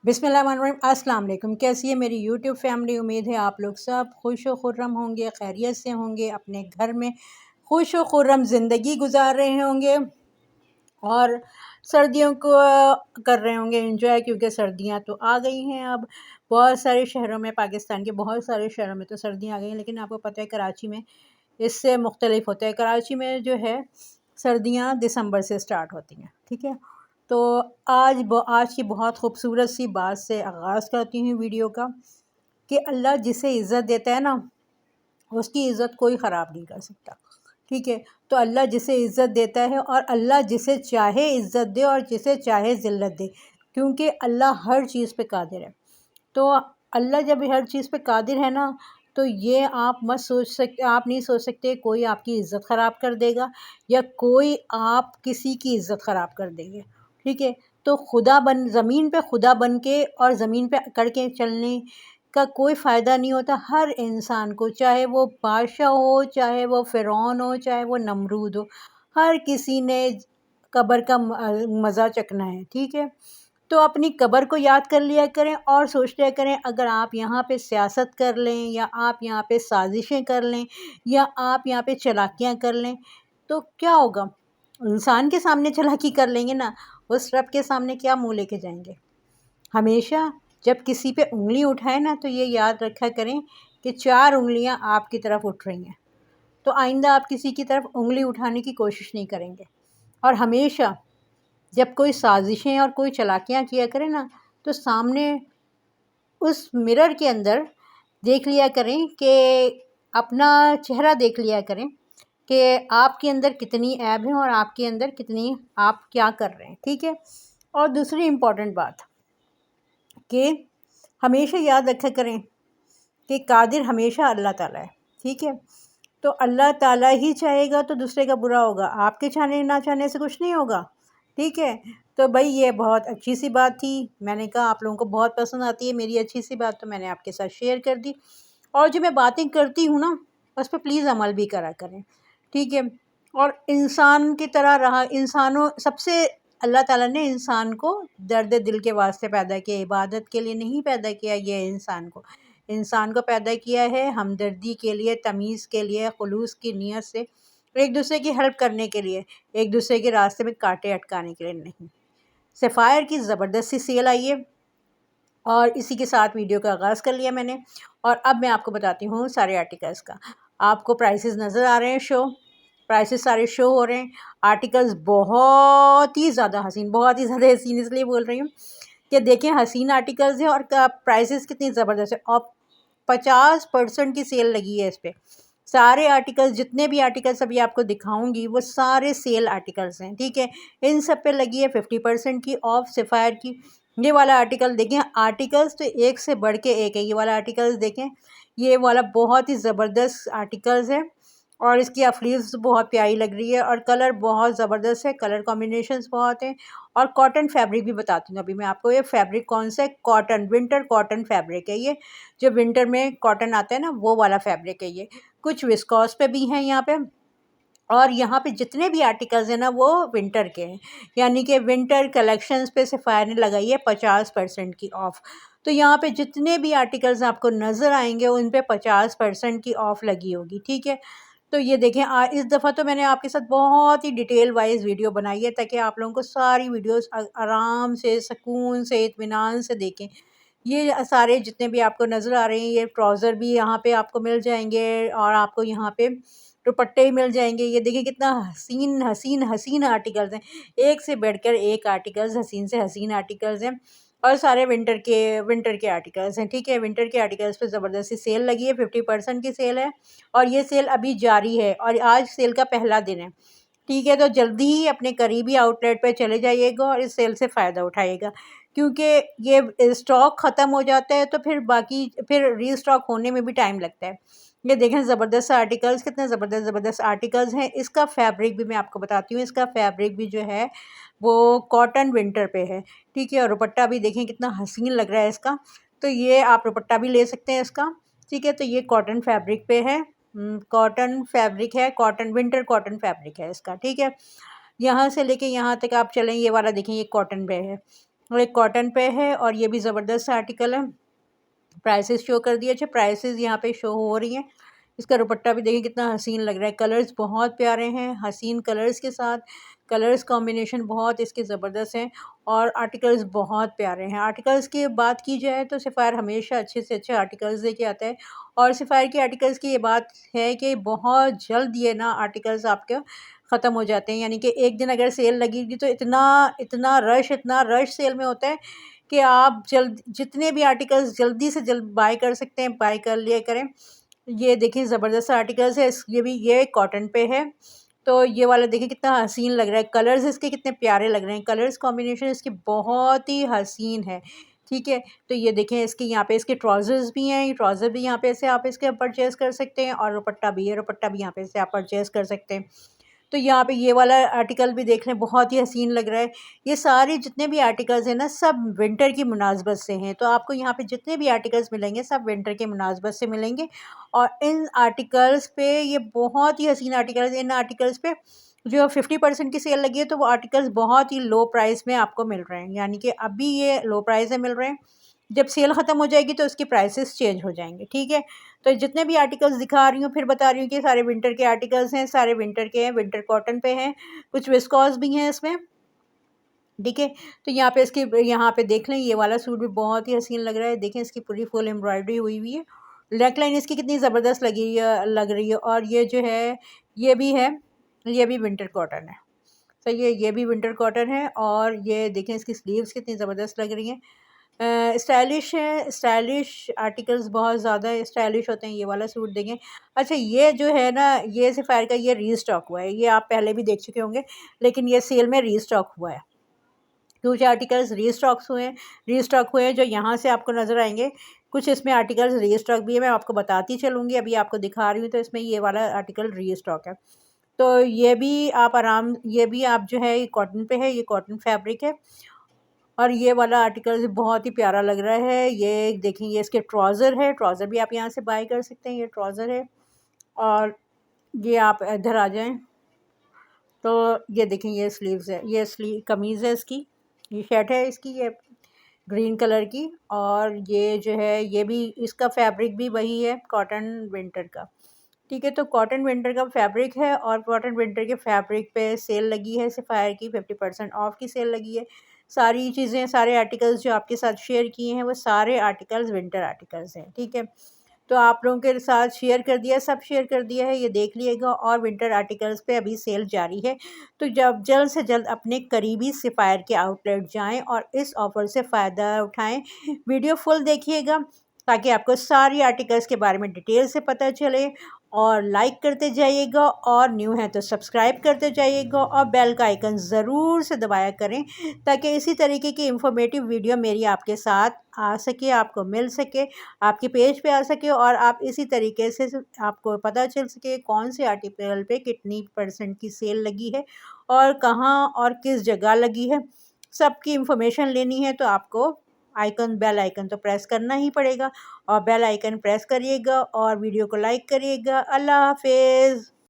बिस्मिल्लाहिर्रहमानिर्रहीम। अस्सलाम वालेकुम। कैसी है मेरी यूट्यूब फैमिली। उम्मीद है आप लोग सब खुश व खुर्रम होंगे, खैरियत से होंगे, अपने घर में खुश व खुर्रम ज़िंदगी गुजार रहे होंगे और सर्दियों को कर रहे होंगे एंजॉय, क्योंकि सर्दियां तो आ गई हैं। अब बहुत सारे शहरों में, पाकिस्तान के बहुत सारे शहरों में तो सर्दियां आ गई हैं, लेकिन आपको पता है कराची में इससे मुख्तलिफ होता है। कराची में जो है सर्दियां दिसंबर से स्टार्ट होती हैं, ठीक है। तो आज की बहुत खूबसूरत सी बात से आगाज़ करती हूँ वीडियो का कि अल्लाह जिसे इज़्ज़त देता है ना, उसकी इज़्ज़त कोई ख़राब नहीं कर सकता, ठीक है। तो अल्लाह जिसे इज़्ज़त देता है और अल्लाह जिसे चाहे इज़्ज़त दे और जिसे चाहे ज़िल्लत दे, क्योंकि अल्लाह हर चीज़ पे कादिर है। तो अल्लाह जब हर चीज़ पे कादिर है ना, तो ये आप नहीं सोच सकते कोई आपकी इज़्ज़त ख़राब कर देगा या कोई आप किसी की इज़्ज़त ख़राब कर देंगे, ठीक है। तो खुदा बन ज़मीन पे खुदा बन के और ज़मीन पे अकड़ के चलने का कोई फ़ायदा नहीं होता। हर इंसान को, चाहे वो बादशाह हो, चाहे वो फ़िरौन हो, चाहे वो नमरूद हो, हर किसी ने कब्र का मज़ा चखना है, ठीक है। तो अपनी कब्र को याद कर लिया करें और सोच लिया करें, अगर आप यहाँ पे सियासत कर लें या आप यहाँ पे साजिशें कर लें या आप यहाँ पे चालाकियाँ कर लें तो क्या होगा। इंसान के सामने चालाकी कर लेंगे ना, उस रब के सामने क्या मुंह लेके जाएंगे। हमेशा जब किसी पे उंगली उठाए ना, तो ये याद रखा करें कि 4 उंगलियां आपकी तरफ उठ रही हैं। तो आइंदा आप किसी की तरफ उंगली उठाने की कोशिश नहीं करेंगे। और हमेशा जब कोई साजिशें और कोई चालाकियाँ किया करें ना, तो सामने उस मिरर के अंदर देख लिया करें कि अपना चेहरा देख लिया करें कि आपके अंदर कितनी ऐब है और आपके अंदर कितनी, आप क्या कर रहे हैं, ठीक है। और दूसरी इम्पॉर्टेंट बात कि हमेशा याद रखा करें कि कादिर हमेशा अल्लाह ताला है, ठीक है। तो अल्लाह ताला ही चाहेगा तो दूसरे का बुरा होगा, आपके चाहने ना चाहने से कुछ नहीं होगा, ठीक है। तो भाई ये बहुत अच्छी सी बात थी, मैंने कहा आप लोगों को बहुत पसंद आती है मेरी अच्छी सी बात, तो मैंने आपके साथ शेयर कर दी। और जो मैं बातें करती हूँ ना, उस पर प्लीज़ अमल भी करा करें, ठीक है। और इंसान की तरह रहा, इंसानों सबसे अल्लाह ताला ने इंसान को दर्द दिल के वास्ते पैदा किया, इबादत के लिए नहीं पैदा किया। ये इंसान को पैदा किया है हमदर्दी के लिए, तमीज़ के लिए, खुलूस की नीयत से, एक दूसरे की हेल्प करने के लिए, एक दूसरे के रास्ते में कांटे अटकाने के लिए नहीं। सफ़ायर की ज़बरदस्त सी सेल आई है और इसी के साथ वीडियो का आगाज़ कर लिया मैंने। और अब मैं आपको बताती हूँ सारे आर्टिकल्स का। आपको प्राइसेस नज़र आ रहे हैं, प्राइसेस सारे शो हो रहे हैं। आर्टिकल्स बहुत ही ज़्यादा हसीन, बहुत ही ज़्यादा हसीन इसलिए बोल रही हूँ कि देखें हसीन आर्टिकल्स हैं और प्राइसेस कितनी ज़बरदस्त है। और 50% की सेल लगी है इस पर। सारे आर्टिकल्स, जितने भी आर्टिकल्स अभी आपको दिखाऊंगी वो सारे सेल आर्टिकल्स हैं, ठीक है। इन सब पे लगी है 50% की ऑफ सफ़ायर की। ये वाला आर्टिकल देखें, आर्टिकल्स तो एक से बढ़ के एक है। ये वाला आर्टिकल्स देखें, ये वाला बहुत ही ज़बरदस्त आर्टिकल्स है और इसकी फ्लीव्स बहुत प्यारी लग रही है और कलर बहुत ज़बरदस्त है, कलर कॉम्बिनेशंस बहुत हैं। और कॉटन फैब्रिक भी बताती हूँ अभी मैं आपको। ये फैब्रिक कौन सा है, कॉटन, विंटर कॉटन फैब्रिक है ये। जो विंटर में कॉटन आता है ना, वो वाला फैब्रिक है ये। कुछ विस्कॉस पे भी हैं यहाँ पे। और यहाँ पे जितने भी आर्टिकल्स हैं ना, वो विंटर के हैं, यानी कि विंटर कलेक्शंस पे सफ़ायर ने लगाई है 50% की ऑफ़। तो यहाँ पे जितने भी आर्टिकल्स आपको नज़र आएंगे उन पे 50% की ऑफ़ लगी होगी, ठीक है। तो ये देखें, इस दफ़ा तो मैंने आपके साथ बहुत ही डिटेल वाइज वीडियो बनाई है ताकि आप लोगों को सारी वीडियोस आराम से, सुकून से, इत्मीनान से देखें। ये सारे जितने भी आपको नज़र आ रहे हैं, ये ट्राउज़र भी यहाँ पे आपको मिल जाएंगे और आपको यहाँ पे दुपट्टे ही मिल जाएंगे। ये देखिए कितना हसीन हसीन हसीन आर्टिकल्स हैं, एक से बढ़कर एक आर्टिकल्स, हसीन से हसीन आर्टिकल्स हैं। और सारे विंटर के आर्टिकल्स हैं, ठीक है। विंटर के आर्टिकल्स पे ज़बरदस्ती सेल लगी है, 50% की सेल है और ये सेल अभी जारी है और आज सेल का पहला दिन है, ठीक है। तो जल्दी ही अपने करीबी आउटलेट पे चले जाइएगा और इस सेल से फ़ायदा उठाइएगा, क्योंकि ये स्टॉक ख़त्म हो जाता है तो फिर रीस्टॉक होने में भी टाइम लगता है। ये देखें ज़बरदस्त आर्टिकल्स, कितने ज़बरदस्त ज़बरदस्त आर्टिकल्स हैं। इसका फैब्रिक भी मैं आपको बताती हूँ, इसका फैब्रिक भी जो है वो कॉटन विंटर पे है, ठीक है। और दुपट्टा भी देखें कितना हसीन लग रहा है इसका। तो ये आप दुपट्टा भी ले सकते हैं इसका, ठीक है। तो ये कॉटन फैब्रिक पे है, कॉटन फैब्रिक है, कॉटन विंटर कॉटन फैब्रिक है इसका, ठीक है। यहाँ से लेके यहाँ तक आप चलें, ये वाला देखें, ये कॉटन पे है, और एक कॉटन पे है और ये भी ज़बरदस्त आर्टिकल है। प्राइसेस शो कर दिए। अच्छा, प्राइसेस यहाँ पे शो हो रही हैं। इसका दुपट्टा भी देखिए कितना हसीन लग रहा है। कलर्स बहुत प्यारे हैं, हसीन कलर्स के साथ। कलर्स कॉम्बिनेशन बहुत इसके ज़बरदस्त हैं और आर्टिकल्स बहुत प्यारे हैं। आर्टिकल्स की बात की जाए तो सफ़ायर हमेशा अच्छे से अच्छे आर्टिकल्स लेके आता है और सफ़ायर के आर्टिकल्स की ये बात है कि बहुत जल्द ये ना आर्टिकल्स आपके ख़त्म हो जाते हैं। यानी कि एक दिन अगर सेल लगेगी तो इतना रश सेल में होता है कि आप जल्द जितने भी आर्टिकल्स जल्दी से जल्द बाय कर सकते हैं, बाय कर लिया करें। ये देखिए ज़बरदस्त आर्टिकल्स है। ये कॉटन पे है। तो ये वाला देखिए कितना हसीन लग रहा है। कलर्स इसके कितने प्यारे लग रहे हैं। कलर्स कॉम्बिनेशन इसकी बहुत ही हसीन है। ठीक है, तो ये देखें इसके यहाँ पे इसके ट्राउज़र्स भी हैं। ये ट्राउज़र भी यहाँ पे से आप इसके परचेज़ कर सकते हैं और दुपट्टा भी है। दुपट्टा भी यहाँ पे से आप परचेज़ कर सकते हैं। तो यहाँ पे ये वाला आर्टिकल भी देख लें, बहुत ही हसीन लग रहा है। ये सारे जितने भी आर्टिकल्स हैं ना, सब विंटर की मुनासबत से हैं। तो आपको यहाँ पे जितने भी आर्टिकल्स मिलेंगे सब विंटर के मुनासबत से मिलेंगे और इन आर्टिकल्स पे ये बहुत ही हसीन आर्टिकल्स, इन आर्टिकल्स पे जो 50% की सेल लगी है तो वो आर्टिकल्स बहुत ही लो प्राइस में आपको मिल रहे हैं। यानी कि अभी ये लो प्राइस में मिल रहे हैं, जब सेल ख़त्म हो जाएगी तो उसकी प्राइसेस चेंज हो जाएंगे। ठीक है, तो जितने भी आर्टिकल्स दिखा रही हूँ फिर बता रही हूँ कि सारे विंटर के आर्टिकल्स हैं, सारे विंटर के हैं, विंटर कॉटन पे हैं, कुछ विस्कॉस भी हैं इसमें। ठीक है, तो यहाँ पे देख लें, ये वाला सूट भी बहुत ही हसीन लग रहा है। देखें इसकी पूरी फुल एम्ब्रॉयडरी हुई हुई है। नेक लाइन इसकी कितनी ज़बरदस्त लग रही है और ये जो है ये भी है, ये भी विंटर कॉटन है। तो ये भी विंटर कॉटन है और ये देखें इसकी स्लीव्स कितनी ज़बरदस्त लग रही हैं। स्टाइलिश है, स्टाइलिश आर्टिकल्स बहुत ज़्यादा स्टाइलिश होते हैं। ये वाला सूट देखें। अच्छा, ये जो है ना, ये सफ़ायर का ये रीस्टॉक हुआ है। ये आप पहले भी देख चुके होंगे लेकिन ये सेल में रीस्टॉक हुआ है। कुछ आर्टिकल्स रीस्टॉक हुए हैं जो यहाँ से आपको नज़र आएंगे। कुछ इसमें आर्टिकल्स रीस्टॉक भी है, मैं आपको बताती चलूँगी। अभी आपको दिखा रही हूँ तो इसमें ये वाला आर्टिकल रीस्टॉक है। तो ये भी आप जो है ये कॉटन पे है, ये कॉटन फैब्रिक है और ये वाला आर्टिकल बहुत ही प्यारा लग रहा है। ये देखें, ये इसके ट्राउज़र है, ट्राउज़र भी आप यहाँ से बाय कर सकते हैं। ये ट्राउज़र है और ये आप इधर आ जाएं तो ये देखें, ये स्लीव्स है, ये कमीज़ है इसकी, ये शर्ट है इसकी, ये ग्रीन कलर की। और ये जो है ये भी इसका फैब्रिक भी वही है, कॉटन विंटर का। ठीक है, तो कॉटन विंटर का फैब्रिक है और कॉटन विंटर के फैब्रिक पे सेल लगी है सफ़ायर की, 50% ऑफ की सेल लगी है। सारी चीज़ें, सारे आर्टिकल्स जो आपके साथ शेयर किए हैं वो सारे आर्टिकल्स विंटर आर्टिकल्स हैं। ठीक है, तो आप लोगों के साथ शेयर कर दिया, सब शेयर कर दिया है, ये देख लीजिएगा। और विंटर आर्टिकल्स पे अभी सेल जारी है, तो जब जल्द से जल्द अपने करीबी सफ़ायर के आउटलेट जाएं और इस ऑफ़र से फ़ायदा उठाएं। वीडियो फुल देखिएगा ताकि आपको सारी आर्टिकल्स के बारे में डिटेल से पता चले। और लाइक करते जाइएगा और न्यू है तो सब्सक्राइब करते जाइएगा और बेल का आइकन ज़रूर से दबाया करें ताकि इसी तरीके की इंफॉर्मेटिव वीडियो मेरी आपके साथ आ सके, आपको मिल सके, आपके पेज पे आ सके और आप इसी तरीके से आपको पता चल सके कौन से आर्टिकल पे कितनी % की सेल लगी है और कहाँ और किस जगह लगी है। सबकी इंफॉर्मेशन लेनी है तो आपको बेल आइकन तो प्रेस करना ही पड़ेगा और बेल आइकन प्रेस करिएगा और वीडियो को लाइक करिएगा। अल्लाह हाफ़िज़।